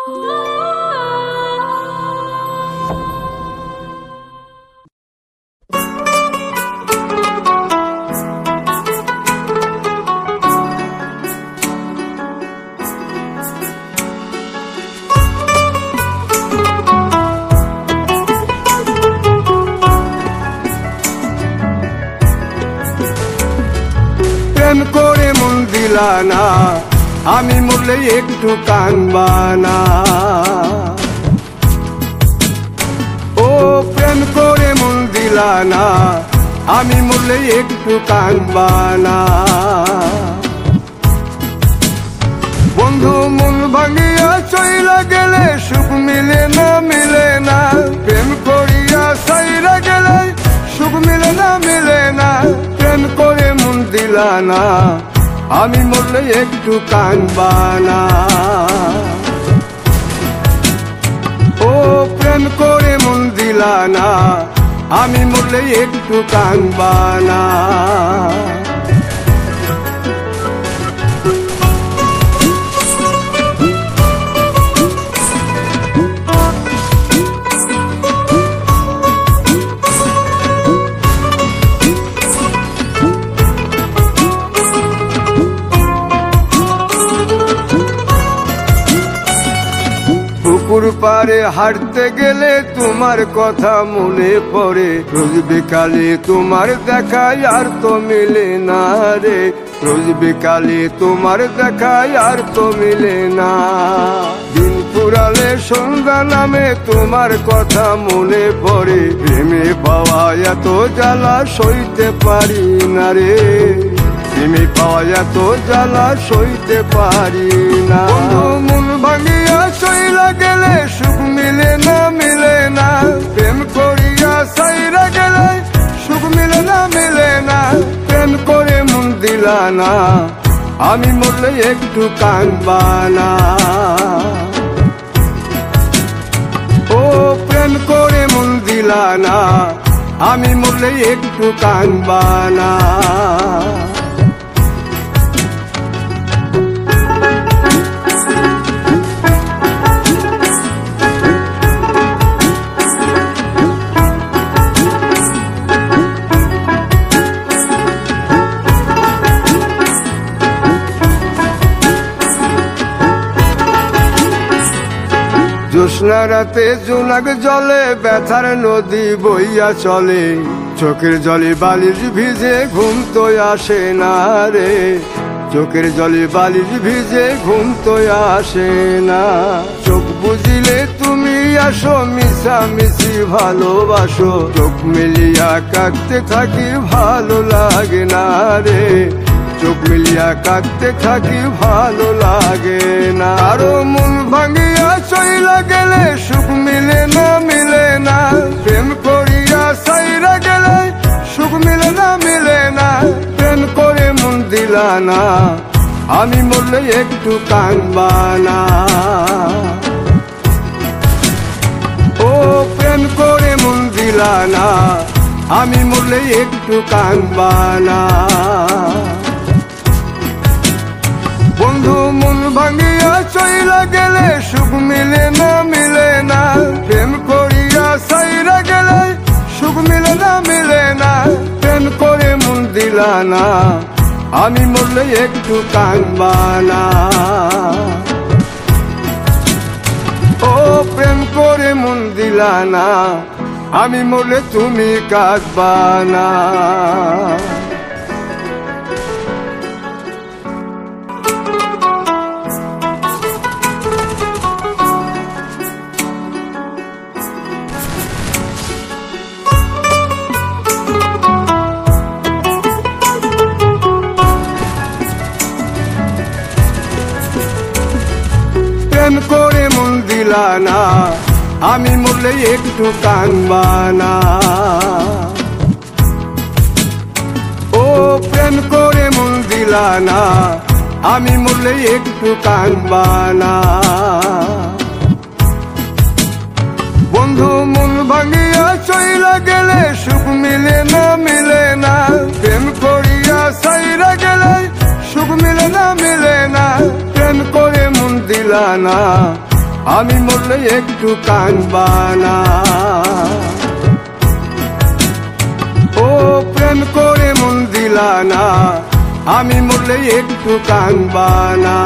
প্রেম করে মন দিলা না, আমি মরলে একটু কাঁদবা না। ও প্রেম করে মন দিলা না, আমি মরলে একটু কাঁদবা না। বন্ধু মন ভাঙিয়া চইলা গেলে সুখ মিলে না, মিলে না। প্রেম করিয়া সাইরা গেলে সুখ মিলে না, মিলে না। প্রেম করে মন দিলা না, আমি মরলে একটু কাঁদবা না। ও প্রেম করে মন দিলা না, আমি মরলে একটু কাঁদবা না। পুকুর পারে হাঁটতে গেলে তোমার কথা মনে পড়ে, রোজ বিকালে তোমার দেখায় আর তো মিলে না রে। রোজ বিকালে তোমার দেখায় আর তো মিলে না। দিন ফুরালে সন্ধ্যা নামে তোমার কথা মনে পড়ে, প্রেমে পাওয়া এত জ্বালা সইতে পারি না রে। প্রেমে পাওয়া এত জ্বালা সইতে পারি না। মন ভাঙিয়া চইলা গেলে সুখ মিলে না, মিলে না। প্রেম করিয়া সাইরা গেলে সুখ মিলে না, মিলে না। প্রেম করে মন দিলা না, আমি মরলে একটু কাঁদবা না। ও প্রেম করে মন দিলা না, আমি মরলে একটু কাঁদবা না। জ্যোৎস্না রাতে জোনাক জলে ব্যথার নদী বইয়া চলে, চোখের জলে বালিশ ভিজে ঘুম তো আসে না রে। চোখের জলে বালিশ ভিজে ঘুম তো আসে না। চোখ বুঝিলে তুমি আসো, মিশামিশি ভালোবাসো। চোখ মিলিয়া কাঁদতে থাকি ভালো লাগে না রে। চোখ মিলিয়া কাঁদতে থাকি ভালো লাগে না। আরো মন ভাঙিয়া চইলা গেলে সুখ মিলে না, মিলে না। প্রেম করিয়া সাইরা গেলে সুখ মিলে না, মিলে না। প্রেম করে মন দিলা না, আমি মরলে একটু কাঁদবা না। ও প্রেম করে মন দিলা না, আমি মরলে একটু কাঁদবা না। বন্ধু মন ভাঙিয়া চইলা গেলে সুখ মিলে না, মিলে না। প্রেম করিয়া সাইরা গেলে সুখ মিলে না, মিলে না। প্রেম করে মন দিলা না, আমি মরলে একটু কাঁদবা না। ও প্রেম করে মন দিলা না, আমি মরলে তুমি কাঁদবা না। প্রেম করে মন দিলা না, আমি মরলে একটু কাঁদবা না। ও প্রেম করে মন দিলা না, আমি মরলে একটু কাঁদবা না। বন্ধু মন ভাঙিয়া চইলা গেলে সুখ মিলে না, মিলে না। প্রেম করিয়া সাইরা গেলে সুখ মিলে না, মিলে না। প্রেম করে মন দিলা না, আমি মরলে একটু কাঁদবা না। ও প্রেম করে মন দিলা না, আমি মরলে একটু কাঁদবা না।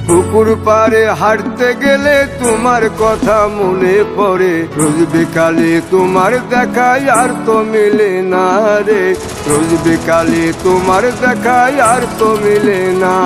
পুকুর পাড়ে হাঁটতে গেলে তোমার কথা মনে পড়ে, রোজ বিকালে তোমার দেখা আর তো মিলে না রে, রোজ বিকালে তোমার দেখা আর তো মিলে না।